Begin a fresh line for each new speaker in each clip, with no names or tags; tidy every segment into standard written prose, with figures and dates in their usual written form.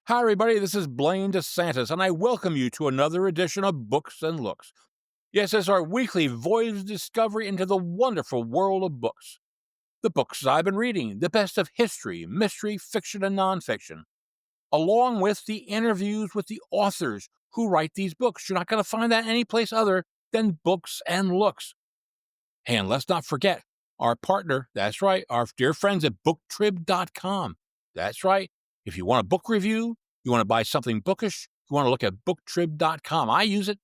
Hi, everybody. This is Blaine DeSantis, and I welcome you to another edition of Books and Looks. Yes, it's our weekly voyage of discovery into the wonderful world of books. The books I've been reading, the best of history, mystery, fiction, and nonfiction, along with the interviews with the authors who write these books. You're not going to find that anyplace other than Books and Looks. And let's not forget our partner, that's right, our dear friends at booktrib.com. That's right. If you want a book review, you want to buy something bookish, you want to look at booktrib.com. I use it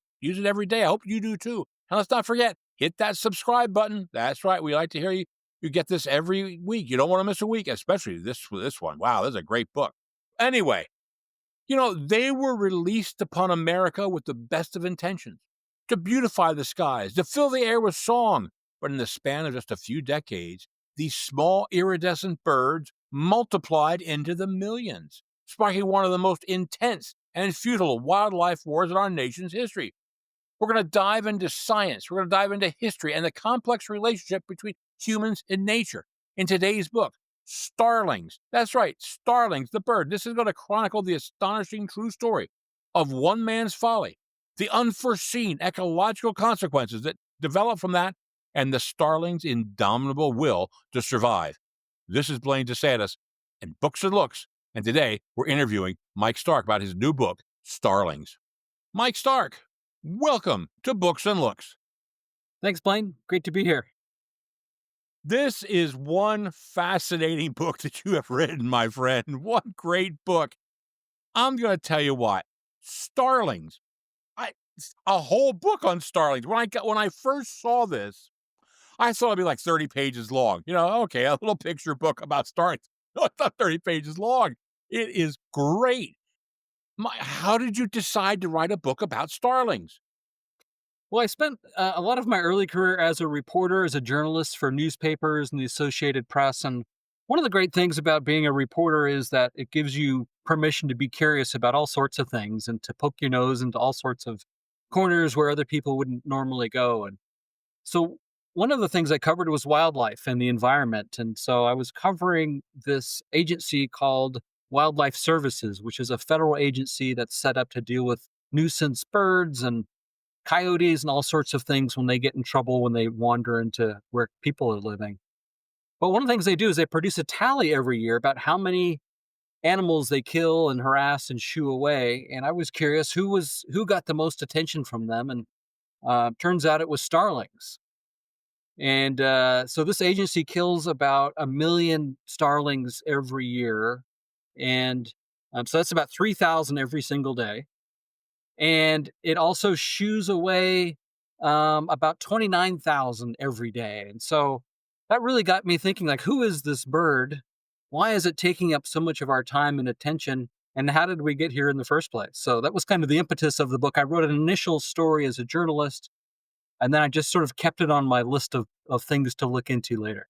every day. I hope you do too. And let's not forget, hit that subscribe button. That's right. We like to hear you. You get this every week. You don't want to miss a week, especially this one. Wow, this is a great book. Anyway, they were released upon America with the best of intentions to beautify the skies, to fill the air with song. But in the span of just a few decades, these small iridescent birds multiplied into the millions, sparking one of the most intense and futile wildlife wars in our nation's history. We're going to dive into science, we're going to dive into history and the complex relationship between humans and nature in today's book. Starlings. That's right, Starlings, the bird. This is going to chronicle the astonishing true story of one man's folly, the unforeseen ecological consequences that develop from that, and the starling's indomitable will to survive. This is Blaine DeSantis and Books and Looks, and today we're interviewing Mike Stark about his new book, Starlings. Mike Stark, welcome to Books and Looks.
Thanks, Blaine. Great to be here.
This is one fascinating book that you have written, my friend. What great book. I'm going to tell you what. Starlings. A whole book on starlings. When I first saw this, I thought it'd be like 30 pages long. Okay, a little picture book about starlings. No, it's not 30 pages long. It is great. How did you decide to write a book about starlings?
Well, I spent a lot of my early career as a reporter, as a journalist for newspapers and the Associated Press. And one of the great things about being a reporter is that it gives you permission to be curious about all sorts of things and to poke your nose into all sorts of corners where other people wouldn't normally go. And so one of the things I covered was wildlife and the environment. And so I was covering this agency called Wildlife Services, which is a federal agency that's set up to deal with nuisance birds and coyotes and all sorts of things when they get in trouble when they wander into where people are living. But one of the things they do is they produce a tally every year about how many animals they kill and harass and shoo away. And I was curious who got the most attention from them, and turns out it was starlings. And so this agency kills about 1 million starlings every year, and so that's about 3,000 every single day. And it also shoos away about 29,000 every day. And so that really got me thinking, like, who is this bird? Why is it taking up so much of our time and attention? And how did we get here in the first place? So that was kind of the impetus of the book. I wrote an initial story as a journalist, and then I just sort of kept it on my list of things to look into later.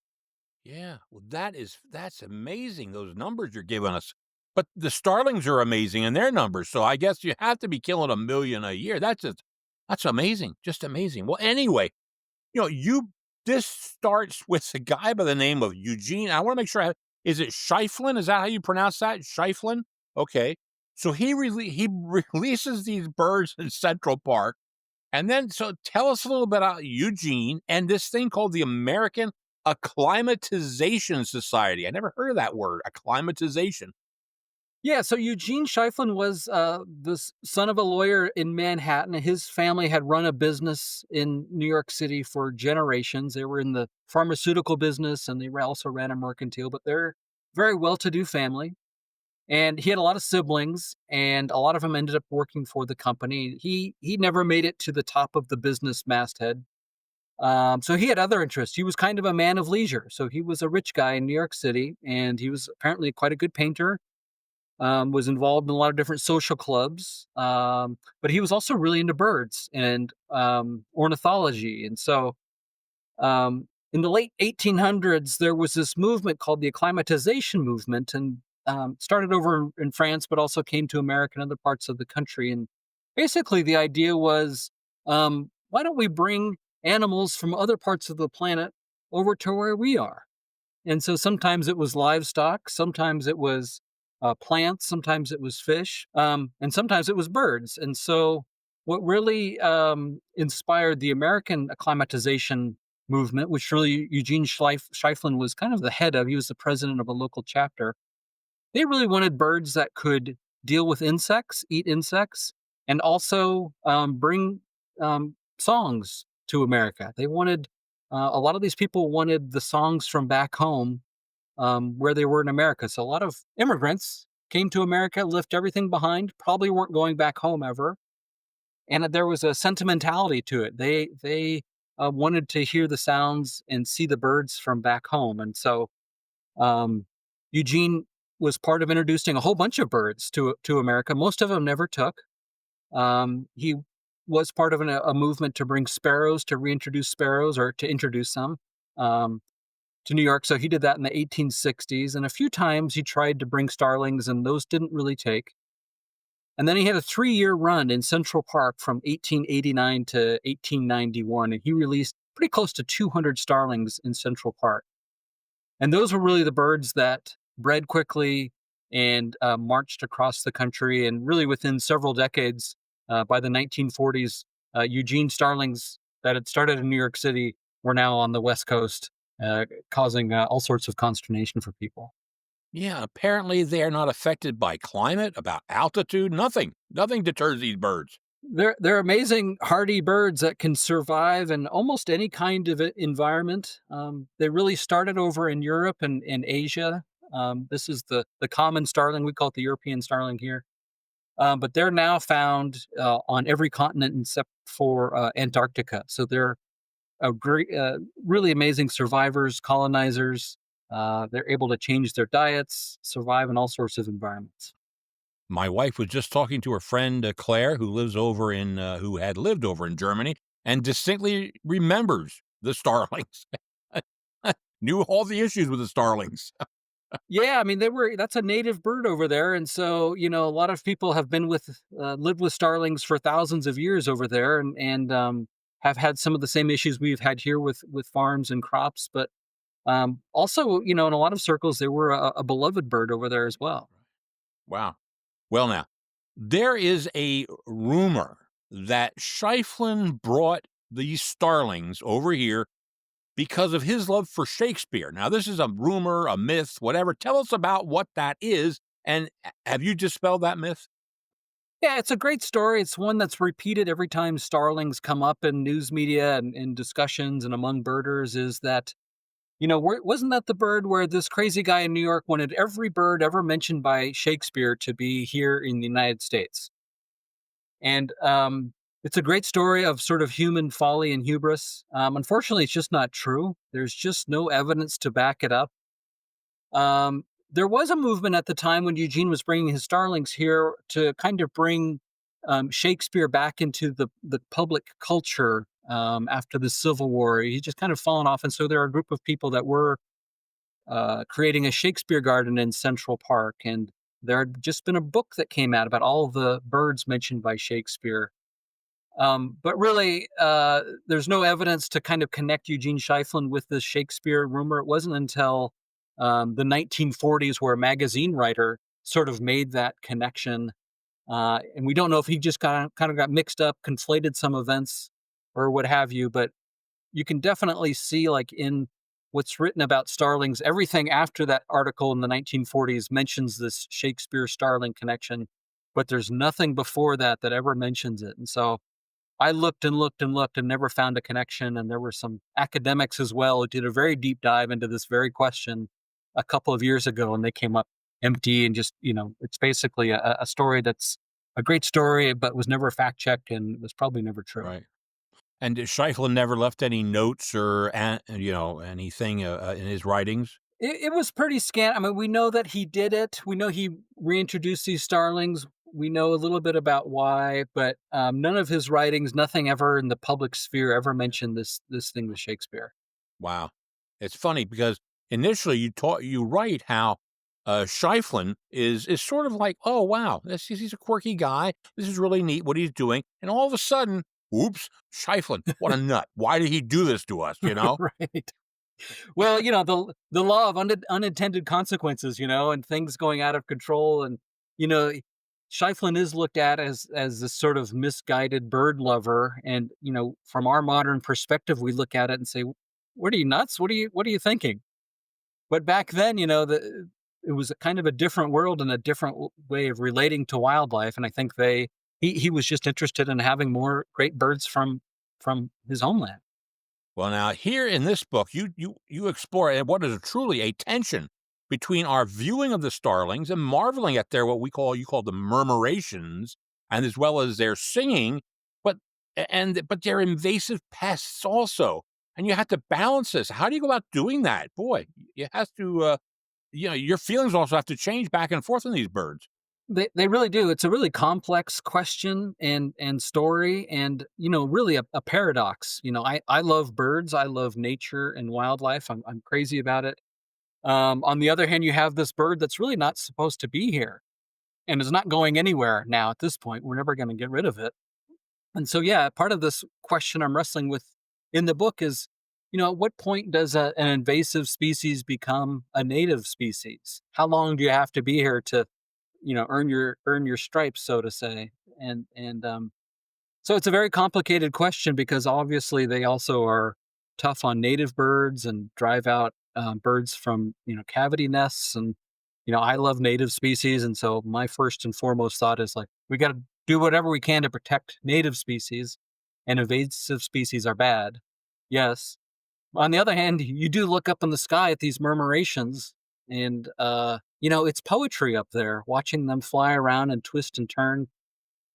Yeah, well, that's amazing, those numbers you're giving us. But the starlings are amazing in their numbers, so I guess you have to be killing 1 million a year. That's amazing, just amazing. Well, anyway, this starts with a guy by the name of Eugene. I want to make sure is it Schieffelin? Is that how you pronounce that? Schieffelin? Okay. So he releases these birds in Central Park. And then, so tell us a little bit about Eugene and this thing called the American Acclimatization Society. I never heard of that word, acclimatization.
Yeah, so Eugene Schieffelin was the son of a lawyer in Manhattan. His family had run a business in New York City for generations. They were in the pharmaceutical business, and they also ran a mercantile, but they're very well-to-do family. And he had a lot of siblings, and a lot of them ended up working for the company. He never made it to the top of the business masthead. So he had other interests. He was kind of a man of leisure. So he was a rich guy in New York City, and he was apparently quite a good painter. Was involved in a lot of different social clubs, but he was also really into birds and ornithology. And so in the late 1800s, there was this movement called the acclimatization movement, and started over in France, but also came to America and other parts of the country. And basically, the idea was, why don't we bring animals from other parts of the planet over to where we are? And so sometimes it was livestock, sometimes it was plants, sometimes it was fish, and sometimes it was birds. And so, what really inspired the American acclimatization movement, which really Eugene Schieffelin was kind of the head of, he was the president of a local chapter. They really wanted birds that could deal with insects, eat insects, and also bring songs to America. They wanted a lot of these people wanted the songs from back home where they were in America. So a lot of immigrants came to America, left everything behind, probably weren't going back home ever, and there was a sentimentality to it. They wanted to hear the sounds and see the birds from back home, and so um, Eugene was part of introducing a whole bunch of birds to America. Most of them never took. He was part of a movement to bring sparrows, to reintroduce sparrows or to introduce them um, to New York. So he did that in the 1860s. And a few times he tried to bring starlings, and those didn't really take. And then he had a 3-year run in Central Park from 1889 to 1891. And he released pretty close to 200 starlings in Central Park. And those were really the birds that bred quickly and marched across the country. And really, within several decades, by the 1940s, Eugene starlings that had started in New York City were now on the West Coast, causing all sorts of consternation for people.
Yeah, apparently they are not affected by climate, about altitude, nothing. Nothing deters these birds.
They're amazing hardy birds that can survive in almost any kind of environment. They really started over in Europe and Asia. This is the common starling. We call it the European starling here. But they're now found on every continent except for Antarctica. So they're a great, really amazing survivors, colonizers. They're able to change their diets, survive in all sorts of environments.
My wife was just talking to her friend Claire, who had lived over in Germany, and distinctly remembers the starlings. Knew all the issues with the starlings.
Yeah, I mean that's a native bird over there, and so a lot of people have been lived with starlings for thousands of years over there, and have had some of the same issues we've had here with farms and crops, but also in a lot of circles they were a beloved bird over there as well.
Wow. Well, now, there is a rumor that Schieffelin brought these starlings over here because of his love for Shakespeare. Now, this is a rumor, a myth, whatever. Tell us about what that is, and have you dispelled that myth?
Yeah, it's a great story. It's one that's repeated every time starlings come up in news media and discussions and among birders. Is that wasn't that the bird where this crazy guy in New York wanted every bird ever mentioned by Shakespeare to be here in the United States? And it's a great story of sort of human folly and hubris. Unfortunately, it's just not true. There's just no evidence to back it up. There was a movement at the time when Eugene was bringing his starlings here to kind of bring Shakespeare back into the public culture after the Civil War. He just kind of fallen off, and so there are a group of people that were creating a Shakespeare garden in Central Park, and there had just been a book that came out about all of the birds mentioned by Shakespeare. But really, there's no evidence to kind of connect Eugene Schieffelin with this Shakespeare rumor. It wasn't until the 1940s where a magazine writer sort of made that connection. And we don't know if he just kind of got mixed up, conflated some events or what have you, but you can definitely see, like, in what's written about starlings, everything after that article in the 1940s mentions this Shakespeare starling connection, but there's nothing before that that ever mentions it. And so I looked and looked and looked and never found a connection. And there were some academics as well who did a very deep dive into this very question a couple of years ago, and they came up empty and just, it's basically a story that's a great story, but was never fact checked and was probably never true.
Right. And Schieffelin never left any notes or, anything in his writings?
It was pretty scant. I mean, we know that he did it. We know he reintroduced these starlings. We know a little bit about why, but none of his writings, nothing ever in the public sphere ever mentioned this thing with Shakespeare.
Wow. It's funny because initially you write how Schieffelin is sort of like, oh wow, he's a quirky guy. This is really neat what he's doing, and all of a sudden, oops, Schieffelin, what a nut! Why did he do this to us?
Right. Well, the law of unintended consequences, and things going out of control, and you know, Schieffelin is looked at as this sort of misguided bird lover, and from our modern perspective, we look at it and say, "What are you nuts? What are you thinking?" But back then, it was a kind of a different world and a different way of relating to wildlife, and I think he was just interested in having more great birds from his homeland.
Well, now here in this book, you explore what is truly a tension between our viewing of the starlings and marveling at their what we call you call the murmurations, and as well as their singing, but but they're invasive pests also, and you have to balance this. How do you go about doing that? Boy, you have to. Your feelings also have to change back and forth on these birds.
They really do. It's a really complex question and story, and really a paradox. I love birds. I love nature and wildlife. I'm crazy about it. On the other hand, you have this bird that's really not supposed to be here and is not going anywhere now. At this point, we're never going to get rid of it. And so, yeah, part of this question I'm wrestling with in the book is, at what point does an invasive species become a native species? How long do you have to be here to earn your stripes, so to say? And so it's a very complicated question because obviously they also are tough on native birds and drive out birds from cavity nests. And I love native species, and so my first and foremost thought is like we got to do whatever we can to protect native species, and invasive species are bad. Yes, on the other hand, you do look up in the sky at these murmurations, and it's poetry up there, watching them fly around and twist and turn.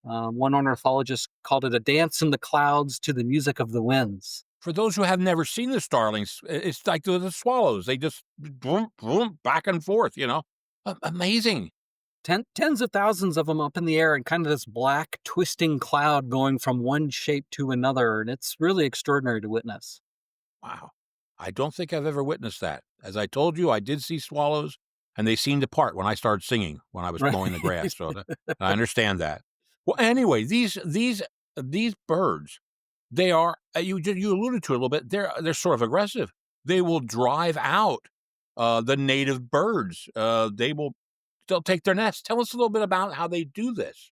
One ornithologist called it a dance in the clouds to the music of the winds.
For those who have never seen the starlings, it's like the swallows. They just boom, boom, back and forth. Amazing.
Tens of thousands of them up in the air, and kind of this black twisting cloud going from one shape to another, and it's really extraordinary to witness.
Wow. I don't think I've ever witnessed that. As I told you, I did see swallows, and they seemed to part when I started singing when I was
Right.
mowing the grass. So I understand that. Well, anyway, these birds, they are you alluded to it a little bit. They're sort of aggressive. They will drive out the native birds. They'll take their nests. Tell us a little bit about how they do this.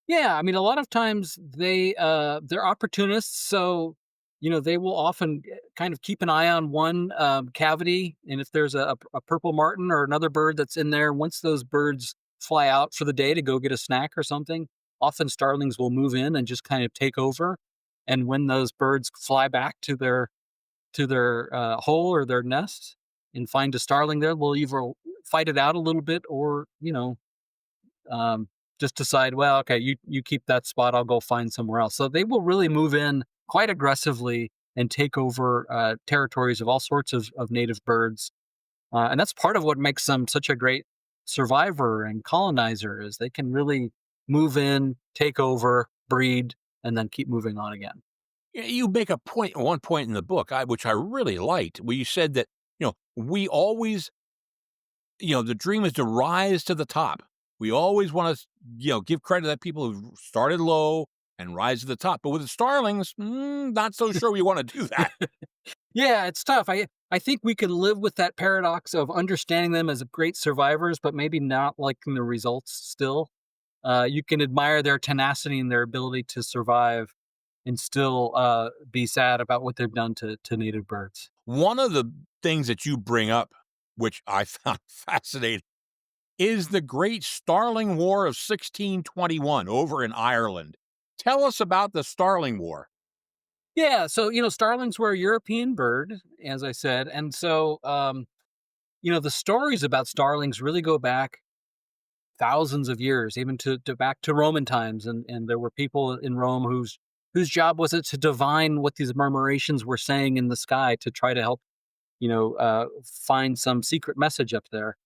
Yeah, I mean, a lot of times they're opportunists, so they will often kind of keep an eye on one cavity, and if there's a purple martin or another bird that's in there, once those birds fly out for the day to go get a snack or something, often starlings will move in and just kind of take over. And when those birds fly back to their hole or their nest and find a starling there, we'll either fight it out a little bit, or um, just decide, well, okay, you keep that spot, I'll go find somewhere else. So they will really move in quite aggressively and take over territories of all sorts of native birds. And that's part of what makes them such a great survivor and colonizer is they can really move in, take over, breed, and then keep moving on again.
You make a point at one point in the book, which I really liked, where you said that we always the dream is to rise to the top. We always want to, give credit to that people who started low and rise to the top. But with the starlings, not so sure we want to do that.
Yeah, it's tough. I think we can live with that paradox of understanding them as great survivors, but maybe not liking the results still. You can admire their tenacity and their ability to survive and still be sad about what they've done to native birds.
One of the things that you bring up, which I found fascinating, is the great Starling War of 1621 over in Ireland. Tell us about the Starling War.
Yeah, so starlings were a European bird, as I said, and so the stories about starlings really go back thousands of years, even to back to Roman times, and there were people in Rome whose job was it to divine what these murmurations were saying in the sky to try to help find some secret message up there.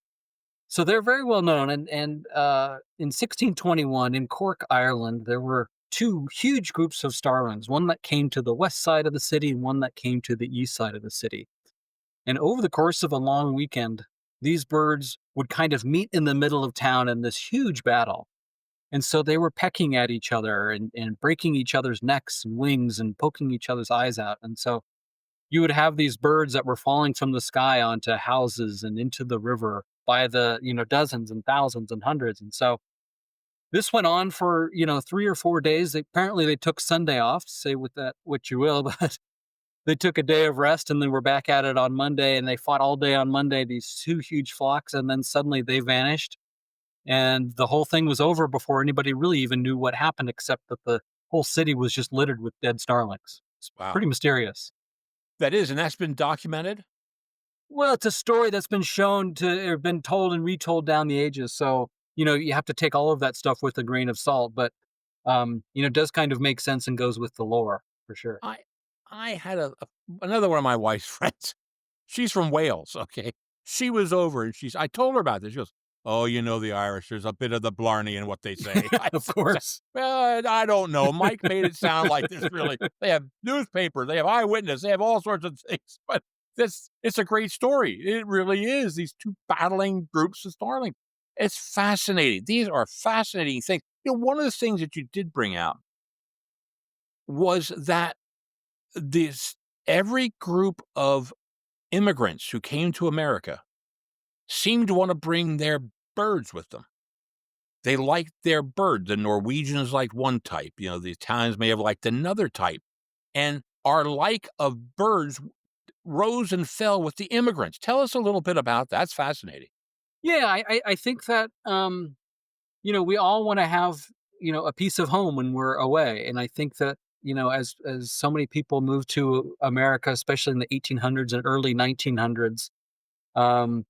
So they're very well known, and in 1621 in Cork, Ireland, there were two huge groups of starlings, one that came to the west side of the city and one that came to the east side of the city. And over the course of a long weekend, these birds would kind of meet in the middle of town in this huge battle. And so they were pecking at each other and breaking each other's necks and wings and poking each other's eyes out. And so, you would have these birds that were falling from the sky onto houses and into the river by the, dozens and thousands and hundreds. And so this went on for, 3 or 4 days. Apparently they took Sunday off, say with that what you will, but they took a day of rest and then we're back at it on Monday, and they fought all day on Monday, these two huge flocks, and then suddenly they vanished. And the whole thing was over before anybody really even knew what happened, except that the whole city was just littered with dead starlings. It's
Wow.
pretty mysterious.
That is, and that's been documented?
Well, it's a story that's been shown to or been told and retold down the ages. So, you have to take all of that stuff with a grain of salt, but it does kind of make sense and goes with the lore for sure.
I I had another one of my wife's friends. She's from Wales, okay? She was over and I told her about this. She goes, "Oh, you know the Irish, there's a bit of the blarney in what they say."
Of course.
Well, I don't know. Mike made it sound like this really they have newspapers, they have eyewitness, they have all sorts of things, but this it's a great story. It really is, these 2 battling groups of starling. It's fascinating. These are fascinating things. One of the things that you did bring out was that this every group of immigrants who came to America seemed to wanna bring their birds with them. They liked their bird. The Norwegians liked one type, the Italians may have liked another type, and our like of birds rose and fell with the immigrants. Tell us a little bit about that. That's fascinating.
Yeah, I think that we all want to have, a piece of home when we're away. And I think that, as so many people moved to America, especially in the 1800s and early 1900s, um,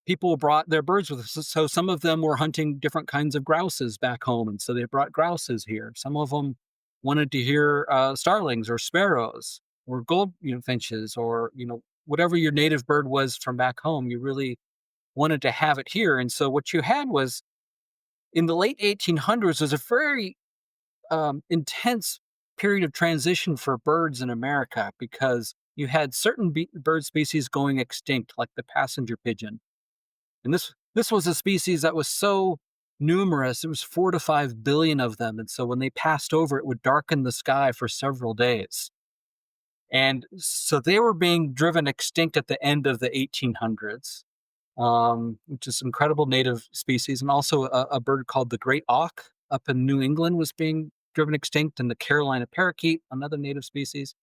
people brought their birds with us. So some of them were hunting different kinds of grouses back home. And so they brought grouses here. Some of them wanted to hear starlings or sparrows or gold, finches or, whatever your native bird was from back home. You really wanted to have it here. And so what you had was in the late 1800s was a very intense period of transition for birds in America because you had certain bird species going extinct, like the passenger pigeon. And this was a species that was so numerous; it was 4 to 5 billion of them. And so when they passed over, it would darken the sky for several days. And so they were being driven extinct at the end of the 1800s, which is incredible native species, and also a bird called the great auk up in New England was being driven extinct, and the Carolina parakeet, another native species.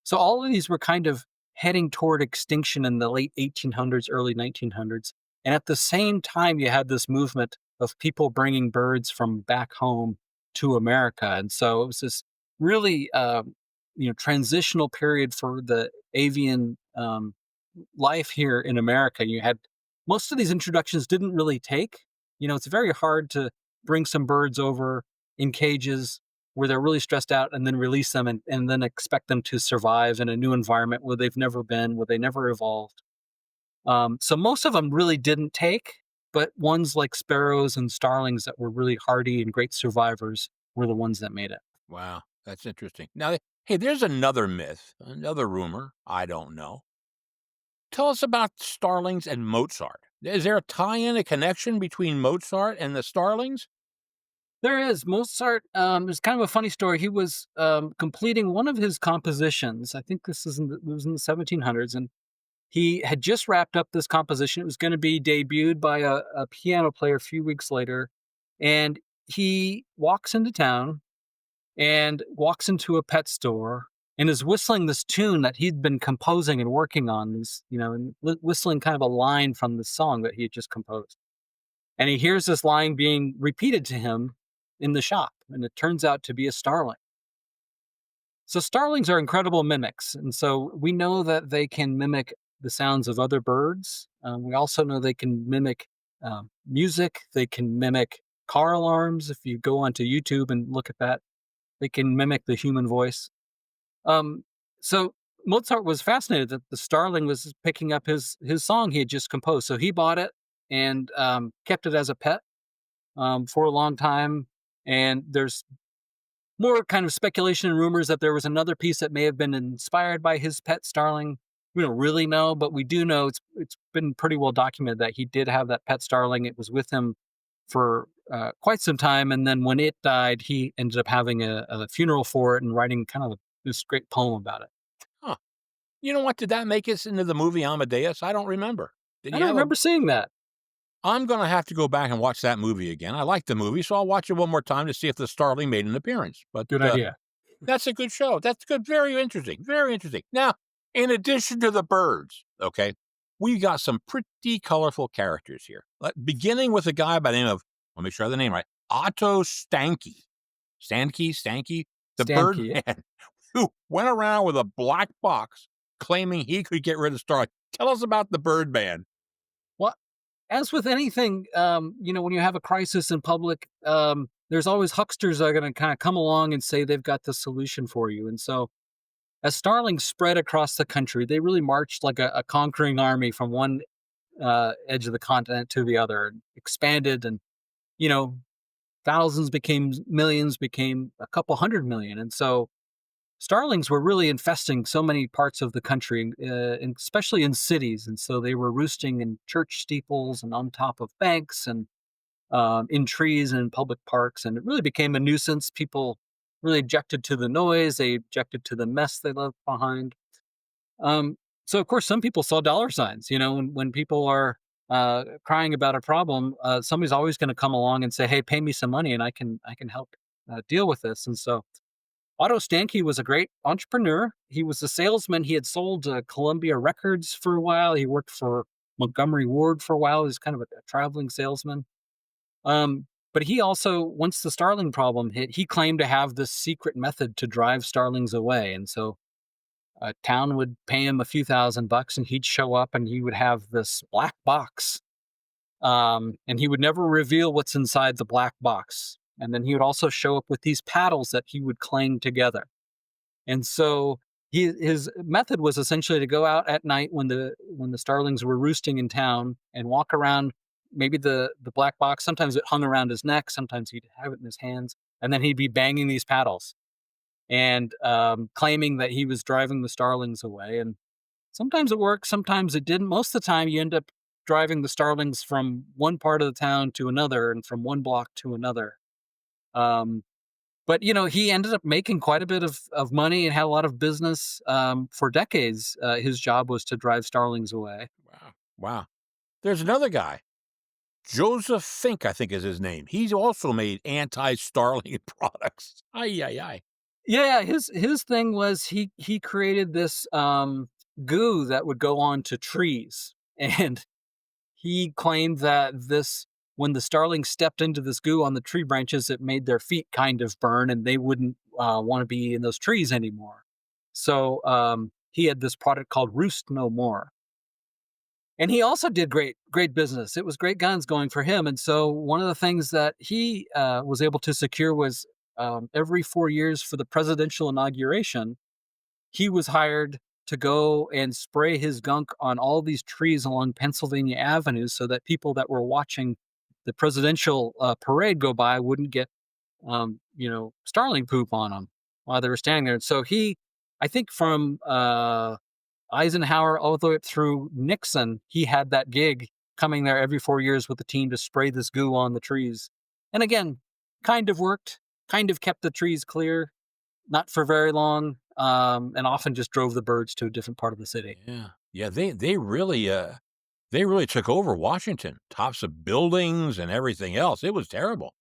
So all of these were kind of heading toward extinction in the late 1800s, early 1900s. And at the same time, you had this movement of people bringing birds from back home to America. And so it was this really, transitional period for the avian life here in America. You had most of these introductions didn't really take. It's very hard to bring some birds over in cages where they're really stressed out and then release them and then expect them to survive in a new environment where they've never been, where they never evolved. So most of them really didn't take, but ones like sparrows and starlings that were really hardy and great survivors were the ones that made it.
Wow, that's interesting. Now, hey, there's another myth, another rumor, I don't know. Tell us about Starlings and Mozart. Is there a tie-in, a connection between Mozart and the Starlings?
There is Mozart. It's kind of a funny story. He was completing one of his compositions. I think this is it was in the 1700s, and he had just wrapped up this composition. It was going to be debuted by a piano player a few weeks later, and he walks into town and walks into a pet store and is whistling this tune that he'd been composing and working on. And whistling kind of a line from the song that he had just composed. And he hears this line being repeated to him in the shop, and it turns out to be a starling. So starlings are incredible mimics, and so we know that they can mimic the sounds of other birds. We also know they can mimic music. They can mimic car alarms. If you go onto YouTube and look at that, they can mimic the human voice. Um, so Mozart was fascinated that the starling was picking up his song he had just composed. So he bought it and kept it as a pet for a long time. And there's more kind of speculation and rumors that there was another piece that may have been inspired by his pet starling. We don't really know, but we do know it's been pretty well documented that he did have that pet starling. It was with him for quite some time, and then when it died, he ended up having a funeral for it and writing kind of this great poem about it.
Huh. You know what? Did that make it into the movie Amadeus? I don't remember. Did
I
he
don't
have a
remember seeing that.
I'm gonna have to go back and watch that movie again. I like the movie, so I'll watch it one more time to see if the Starling made an appearance. But,
Good idea.
that's a good show. That's good. Very interesting. Very interesting. Now, in addition to the birds, okay, we got some pretty colorful characters here. Beginning with a guy by the name of, let me make sure I have the name right, Otto Stanky. Stanky, the bird
Stampy.
man who went around with a black box claiming he could get rid of Starling. Tell us about the bird man.
Well, as with anything, when you have a crisis in public, there's always hucksters that are going to kind of come along and say they've got the solution for you. And so, as starlings spread across the country, they really marched like a conquering army from one edge of the continent to the other, and expanded, and you know, thousands became millions, became a couple 100 million, and so starlings were really infesting so many parts of the country, and especially in cities. And so they were roosting in church steeples and on top of banks and in trees and in public parks. And it really became a nuisance. People really objected to the noise. They objected to the mess they left behind. Um, so, of course, some people saw dollar signs. When people are crying about a problem, somebody's always going to come along and say, "Hey, pay me some money, and I can help deal with this." And so Otto Stanke was a great entrepreneur. He was a salesman. He had sold Columbia Records for a while. He worked for Montgomery Ward for a while. He was kind of a traveling salesman. But he also, once the starling problem hit, he claimed to have this secret method to drive starlings away. And so a town would pay him a few $1,000 and he'd show up and he would have this black box. And he would never reveal what's inside the black box. And then he would also show up with these paddles that he would clang together. And so his method was essentially to go out at night when the starlings were roosting in town and walk around maybe the black box. Sometimes it hung around his neck, sometimes he'd have it in his hands, and then he'd be banging these paddles and claiming that he was driving the starlings away. And sometimes it worked, sometimes it didn't. Most of the time, you end up driving the starlings from one part of the town to another and from one block to another. Um, but he ended up making quite a bit of money and had a lot of business for decades. His job was to drive starlings away.
Wow. Wow. There's another guy. Joseph Fink, I think is his name. He's also made anti-Starling products. Ay, ay, ay.
Yeah, his thing was he created this goo that would go on to trees, and he claimed that this when the starlings stepped into this goo on the tree branches, it made their feet kind of burn, and they wouldn't want to be in those trees anymore. So he had this product called Roost No More, and he also did great business. It was great guns going for him. And so one of the things that he was able to secure was every 4 years for the presidential inauguration, he was hired to go and spray his gunk on all these trees along Pennsylvania Avenue so that people that were watching the presidential parade go by wouldn't get, starling poop on them while they were standing there. And so I think from Eisenhower all the way up through Nixon, he had that gig coming there every 4 years with the team to spray this goo on the trees. And again, kind of worked, kind of kept the trees clear, not for very long, and often just drove the birds to a different part of the city.
Yeah. Yeah, they really took over Washington, tops of buildings and everything else. It was terrible.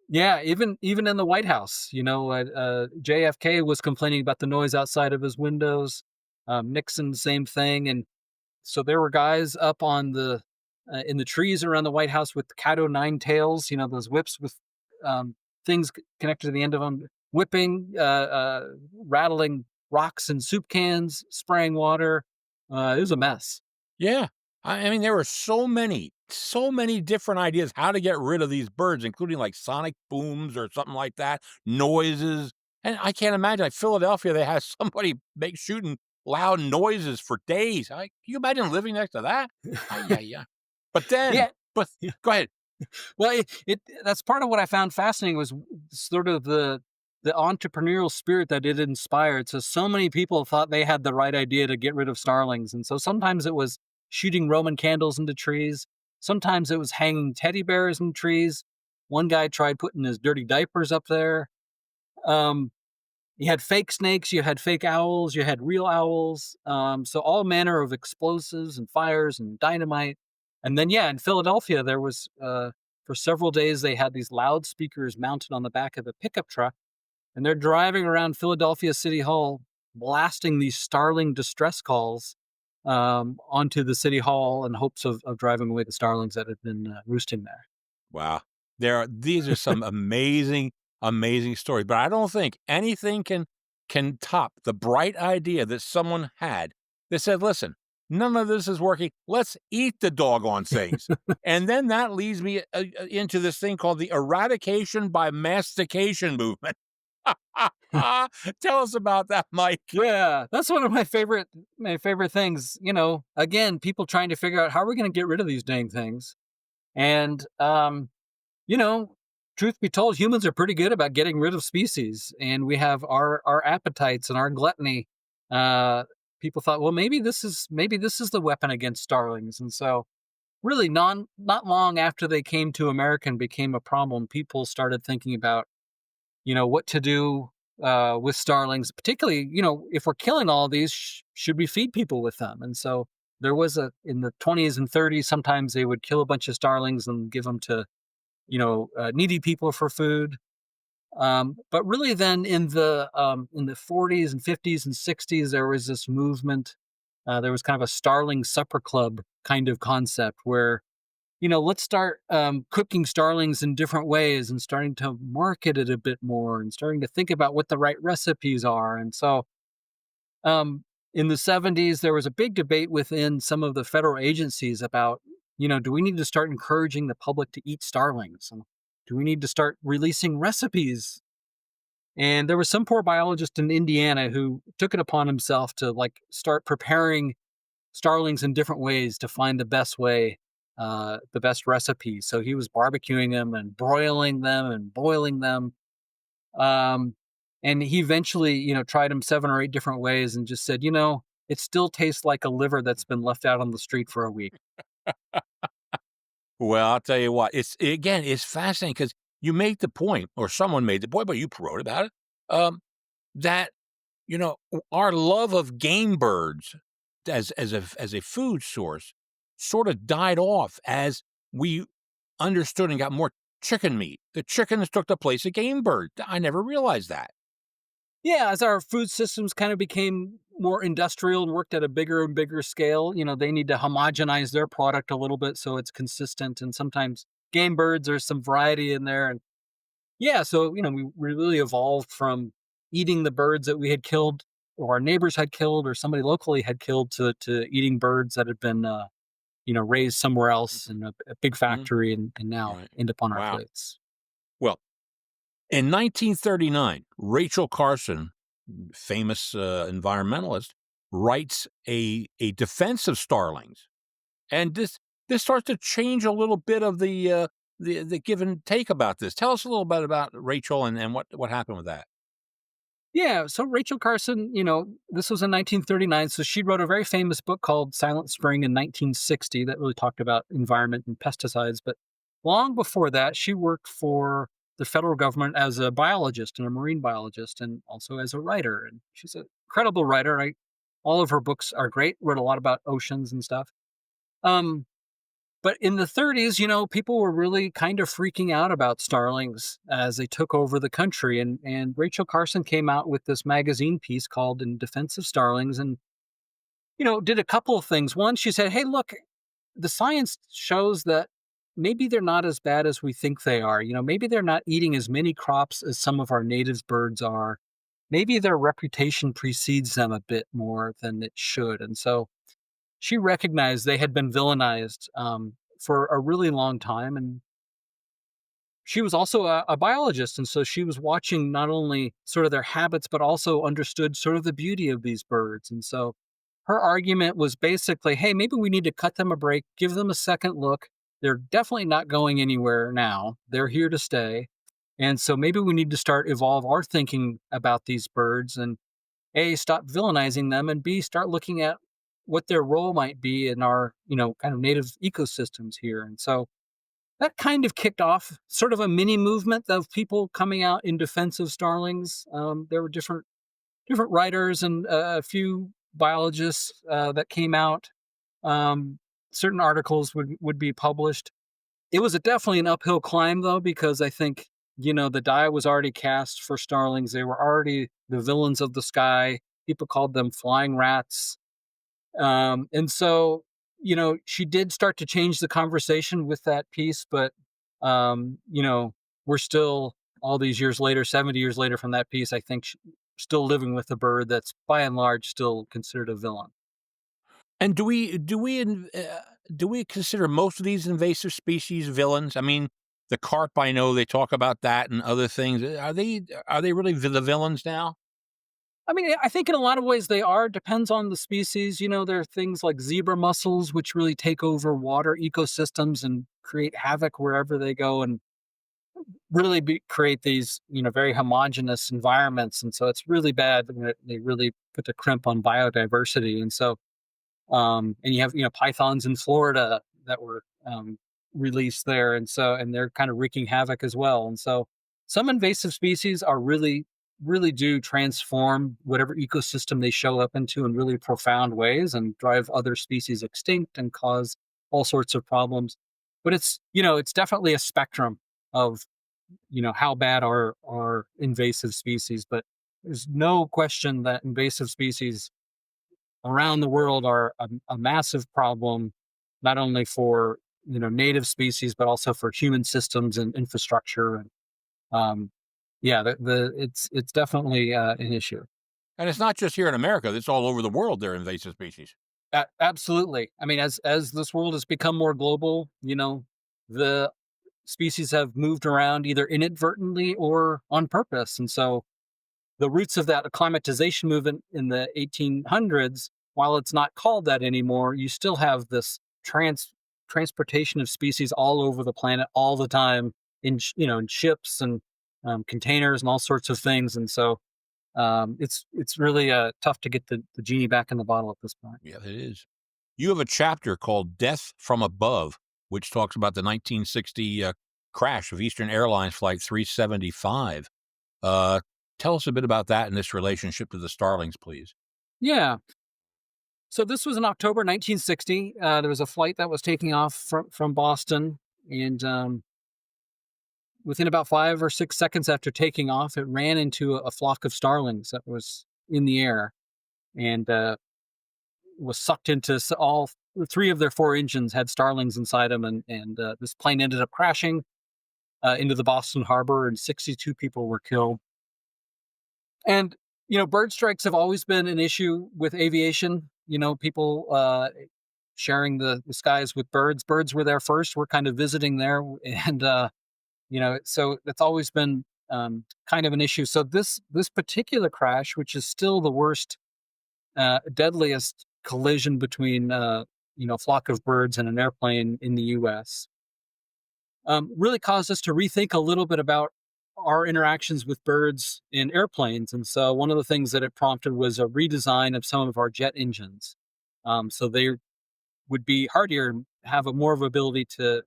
Yeah, even in the White House, JFK was complaining about the noise outside of his windows. Nixon, same thing, and so there were guys up on the in the trees around the White House with cat o' nine tails, those whips with things connected to the end of them, whipping, rattling rocks and soup cans, spraying water. It was a mess.
Yeah. I mean, there were so many different ideas how to get rid of these birds, including like sonic booms or something like that, noises. And I can't imagine, like Philadelphia, they had somebody shooting loud noises for days. Can you imagine living next to that? Yeah, yeah. But then,
Yeah.
but go ahead.
Well, it that's part of what I found fascinating was sort of the entrepreneurial spirit that it inspired. So many people thought they had the right idea to get rid of starlings, and so sometimes it was shooting Roman candles into trees. Sometimes it was hanging teddy bears in trees. One guy tried putting his dirty diapers up there. Um, You had fake snakes, you had fake owls, you had real owls. So all manner of explosives and fires and dynamite. And then, yeah, in Philadelphia, there was for several days they had these loudspeakers mounted on the back of a pickup truck, and they're driving around Philadelphia City Hall, blasting these starling distress calls onto the city hall in hopes of driving away the starlings that had been roosting there.
Wow. These are some amazing, amazing stories, but I don't think anything can top the bright idea that someone had that said, "Listen, none of this is working. Let's eat the doggone things." And then that leads me into this thing called the eradication by mastication movement. Tell us about that, Mike.
Yeah, that's one of my favorite things. Again, people trying to figure out how we're going to get rid of these dang things. And you know, truth be told, humans are pretty good about getting rid of species, and we have our appetites and our gluttony. Uh, People thought, well, maybe this is the weapon against starlings, and so really, not long after they came to America and became a problem, people started thinking about what to do with starlings, particularly, if we're killing all these, should we feed people with them? And so there was in the 20s and 30s, sometimes they would kill a bunch of starlings and give them to, needy people for food. But really then in the 40s and 50s and 60s, there was this movement. There was kind of a starling supper club kind of concept where let's start cooking starlings in different ways and starting to market it a bit more and starting to think about what the right recipes are. And so in the 70s, there was a big debate within some of the federal agencies about, do we need to start encouraging the public to eat starlings? And do we need to start releasing recipes? And there was some poor biologist in Indiana who took it upon himself to like start preparing starlings in different ways to find the best way, the best recipe. So he was barbecuing them and broiling them and boiling them. Um, and he eventually, tried them 7 or 8 different ways and just said, it still tastes like a liver that's been left out on the street for a week.
Well, I'll tell you what, it's fascinating because you make the point, or someone made the point, but you wrote about it, that, our love of game birds as a food source sort of died off as we understood and got more chicken meat. The chickens took the place of game birds. I never realized that.
Yeah, as our food systems kind of became more industrial and worked at a bigger and bigger scale, they need to homogenize their product a little bit so it's consistent. And sometimes game birds, there's some variety in there. And yeah, so, we really evolved from eating the birds that we had killed or our neighbors had killed or somebody locally had killed to eating birds that had been, raised somewhere else
Mhm,
in a big
mhm,
factory and now
right.
end up on our
Wow.
plates.
Well, in 1939, Rachel Carson, famous environmentalist, writes a defense of starlings, and this starts to change a little bit of the give and take about this. Tell us a little bit about Rachel and what happened with that.
Yeah, so Rachel Carson, this was in 1939. So she wrote a very famous book called Silent Spring in 1960 that really talked about environment and pesticides. But long before that, she worked for the federal government as a biologist and a marine biologist and also as a writer. And she's an incredible writer. All of her books are great, wrote a lot about oceans and stuff. Um, but in the 30s, people were really kind of freaking out about starlings as they took over the country. And Rachel Carson came out with this magazine piece called In Defense of Starlings and, did a couple of things. One, she said, hey, look, the science shows that maybe they're not as bad as we think they are. Maybe they're not eating as many crops as some of our native birds are. Maybe their reputation precedes them a bit more than it should. And so she recognized they had been villainized for a really long time, and she was also a biologist, and so she was watching not only sort of their habits, but also understood sort of the beauty of these birds. And so her argument was basically, hey, maybe we need to cut them a break, give them a second look. They're definitely not going anywhere now. They're here to stay. And so maybe we need to start evolve our thinking about these birds and a, stop villainizing them, and B, start looking at what their role might be in our, kind of native ecosystems here. And so that kind of kicked off sort of a mini movement of people coming out in defense of starlings. There were different writers and a few biologists that came out. Um, Certain articles would be published. It was definitely an uphill climb though, because I think the die was already cast for starlings. They were already the villains of the sky. People called them flying rats. And so, she did start to change the conversation with that piece, but, we're still all these years later, 70 years later from that piece, I think still living with a bird that's by and large still considered a villain.
And do we consider most of these invasive species villains? I mean, the carp, I know they talk about that and other things. Are they really the villains now?
I mean, I think in a lot of ways they are. Depends on the species. There are things like zebra mussels, which really take over water ecosystems and create havoc wherever they go. And really create these very homogeneous environments, and so it's really bad when they really put the crimp on biodiversity. And so and you have pythons in Florida that were released there, and they're kind of wreaking havoc as well. And so some invasive species are really do transform whatever ecosystem they show up into in really profound ways and drive other species extinct and cause all sorts of problems. But it's definitely a spectrum of how bad are invasive species. But there's no question that invasive species around the world are a massive problem, not only for native species but also for human systems and infrastructure. And yeah, it's definitely an issue.
And it's not just here in America, it's all over the world, they're invasive species.
Absolutely. I mean, as this world has become more global, the species have moved around either inadvertently or on purpose. And so the roots of that acclimatization movement in the 1800s, while it's not called that anymore, you still have this transportation of species all over the planet all the time in ships and containers and all sorts of things. And so it's really tough to get the genie back in the bottle at this point.
Yeah, it is. You have a chapter called Death from Above, which talks about the 1960 crash of Eastern Airlines Flight 375. Uh, Tell us a bit about that and this relationship to the Starlings, please.
Yeah. So this was in October 1960. There was a flight that was taking off from Boston, and within about 5 or 6 seconds after taking off, it ran into a flock of starlings that was in the air, and was sucked into all three of their four engines had starlings inside them, and this plane ended up crashing into the Boston harbor, and 62 people were killed. And bird strikes have always been an issue with aviation. People sharing the skies with birds. Birds were there first. We're kind of visiting there, and so that's always been kind of an issue. So this particular crash, which is still the worst, deadliest collision between a flock of birds and an airplane in the U.S., really caused us to rethink a little bit about our interactions with birds in airplanes. And so one of the things that it prompted was a redesign of some of our jet engines. So they would be hardier, have a more of ability to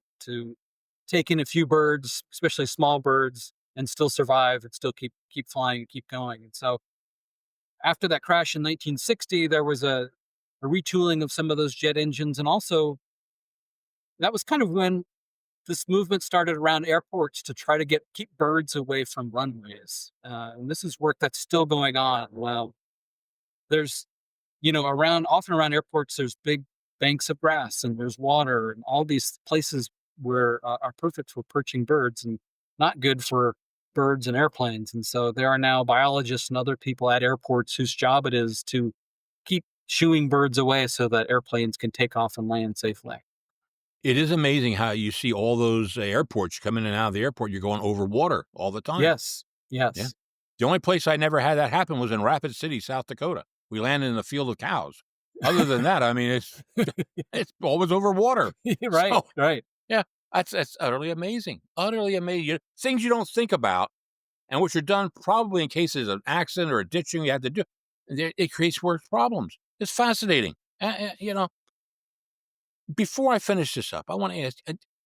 take in a few birds, especially small birds, and still survive and still keep flying and keep going. And so after that crash in 1960, there was a retooling of some of those jet engines, and also that was kind of when this movement started around airports to try to keep birds away from runways. And this is work that's still going on. Well, there's around often around airports, there's big banks of grass and there's water and all these places where are perfect for perching birds and not good for birds and airplanes. And so there are now biologists and other people at airports whose job it is to keep shooing birds away so that airplanes can take off and land safely.
It is amazing how you see all those airports coming in and out of the airport. You're going over water all the time.
Yes.
Yeah.
Yes.
The only place I never had that happen was in Rapid City, South Dakota. We landed in a field of cows. Other than that, I mean, it's always over water.
Right.
So,
Right.
yeah, that's utterly amazing. Things you don't think about, and which are done probably in cases of accident or a ditching you had to do. It creates worse problems. It's fascinating. Before I finish this up, I want to ask.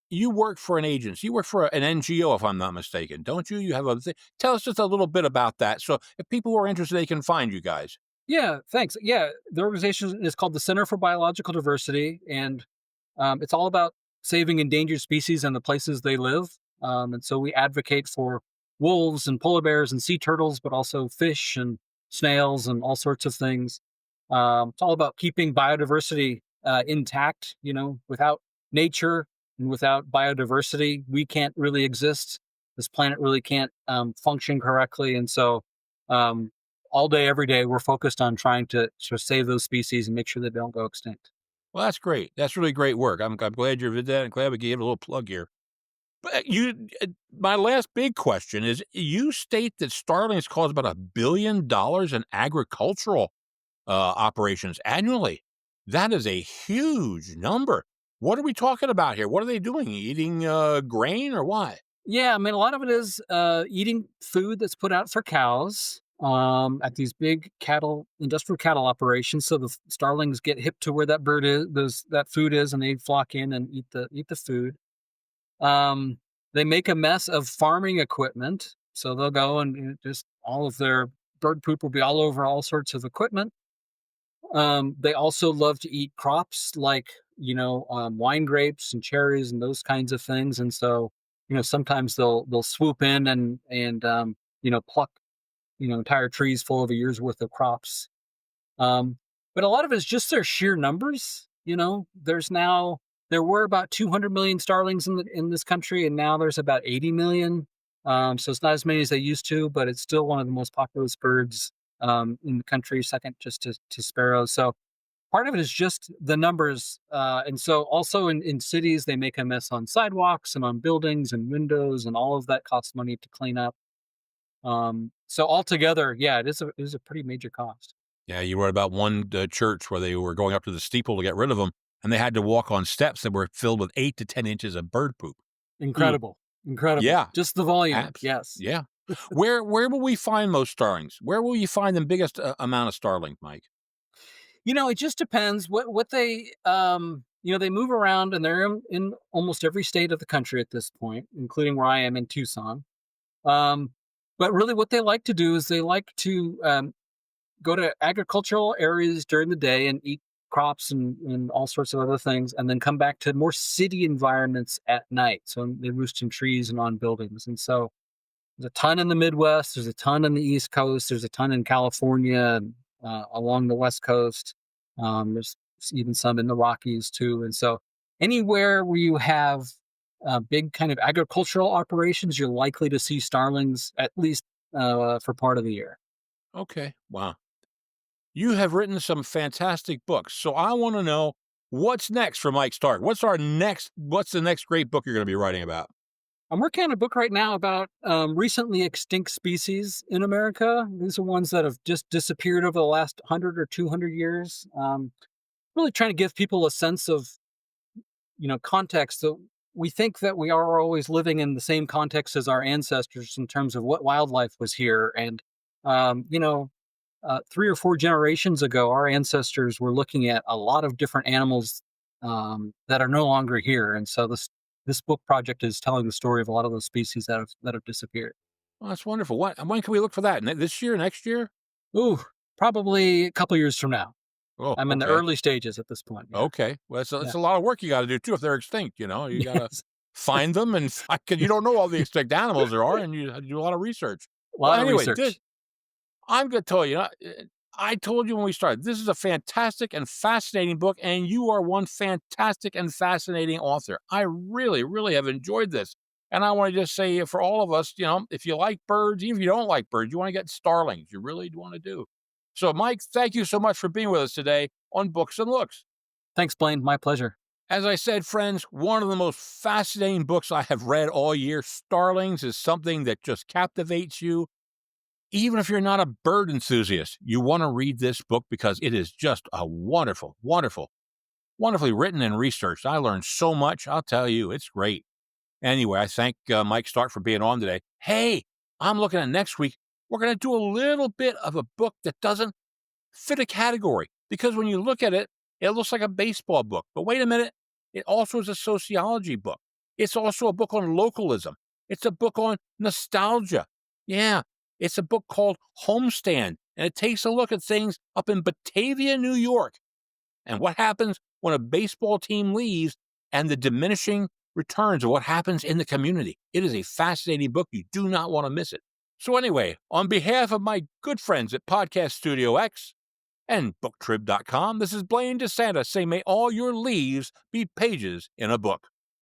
you work for an agency. You work for an NGO, if I'm not mistaken, don't you? You have a tell us just a little bit about that, so if people who are interested, they can find you guys.
Yeah, thanks. Yeah, the organization is called the Center for Biological Diversity, and it's all about saving endangered species and the places they live. And so we advocate for wolves and polar bears and sea turtles, but also fish and snails and all sorts of things. It's all about keeping biodiversity intact. Without nature and without biodiversity, we can't really exist. This planet really can't function correctly. And so, um, all day, every day, we're focused on trying to save those species and make sure that they don't go extinct.
Well, that's great. That's really great work. I'm glad you did that, and glad we gave a little plug here. But, my last big question is, you state that starlings cause about $1 billion in agricultural, operations annually. That is a huge number. What are we talking about here? What are they doing? Eating, grain or what?
Yeah, I mean, a lot of it is eating food that's put out for cows at these big industrial cattle operations. So the starlings get hip to where that bird is, that food is, and they flock in and eat the food. Um, they make a mess of farming equipment, so they'll go and just all of their bird poop will be all over all sorts of equipment. They also love to eat crops like, wine grapes and cherries and those kinds of things. And so, sometimes they'll swoop in and pluck, entire trees full of a year's worth of crops. Um, but a lot of it is just their sheer numbers. There were about 200 million starlings in this country, and now there's about 80 million. So it's not as many as they used to, but it's still one of the most populous birds in the country, second just to sparrows. So part of it is just the numbers, and so also in cities they make a mess on sidewalks and on buildings and windows, and all of that costs money to clean up. So altogether, yeah, it is a pretty major cost.
Yeah, you read about one, church where they were going up to the steeple to get rid of them, and they had to walk on steps that were filled with 8 to 10 inches of bird poop. Mm.
Incredible, incredible.
Yeah,
Just the volume,
abs
yes.
yeah. Where will we find most starlings? Where will you find the biggest, amount of starling, Mike?
It just depends what they move around, and they're in almost every state of the country at this point, including where I am in Tucson. Um, but really, what they like to do is they like to go to agricultural areas during the day and eat crops and all sorts of other things, and then come back to more city environments at night. So they roost in trees and on buildings. And so there's a ton in the Midwest. There's a ton on the East Coast. There's a ton in California and along the West Coast. There's even some in the Rockies too. And so anywhere where you have big kind of agricultural operations, you're likely to see starlings at least for part of the year.
Okay, wow. You have written some fantastic books, so I wanna know what's next for Mike Stark? What's the next great book you're gonna be writing about?
I'm working on a book right now about recently extinct species in America. These are ones that have just disappeared over the last 100 or 200 years. Really trying to give people a sense of, context. So we think that we are always living in the same context as our ancestors in terms of what wildlife was here. And, 3 or 4 generations ago, our ancestors were looking at a lot of different animals that are no longer here. And so this book project is telling the story of a lot of those species that have disappeared.
Oh, that's wonderful. What when can we look for that? This year, next year?
Ooh, probably a couple years from now.
Oh,
I'm in the
okay.
early stages at this point. Yeah.
Okay. Well,
Yeah.
it's a lot of work you gotta do too if they're extinct, you gotta
Yes.
find them and 'cause you don't know all the extinct animals there are, and you have to do a lot of research.
A
Well,
lot of
anyway, this
research.
I'm gonna tell you, I told you when we started, this is a fantastic and fascinating book, and you are one fantastic and fascinating author. I really, really have enjoyed this. And I want to just say for all of us, if you like birds, even if you don't like birds, you want to get starlings. You really want to do. So, Mike, thank you so much for being with us today on Books and Looks.
Thanks, Blaine. My pleasure.
As I said, friends, one of the most fascinating books I have read all year. Starlings is something that just captivates you. Even if you're not a bird enthusiast, you want to read this book because it is just a wonderful, wonderful, wonderfully written and researched. I learned so much. I'll tell you, it's great. Anyway, I thank Mike Stark for being on today. Hey, I'm looking at next week. We're going to do a little bit of a book that doesn't fit a category because when you look at it, it looks like a baseball book. But wait a minute, it also is a sociology book. It's also a book on localism. It's a book on nostalgia. Yeah, it's a book called Homestand, and it takes a look at things up in Batavia, New York, and what happens when a baseball team leaves and the diminishing returns of what happens in the community. It is a fascinating book. You do not want to miss it. So, anyway, on behalf of my good friends at Podcast Studio X and BookTrib.com, this is Blaine DeSanta saying, may all your leaves be pages in a book.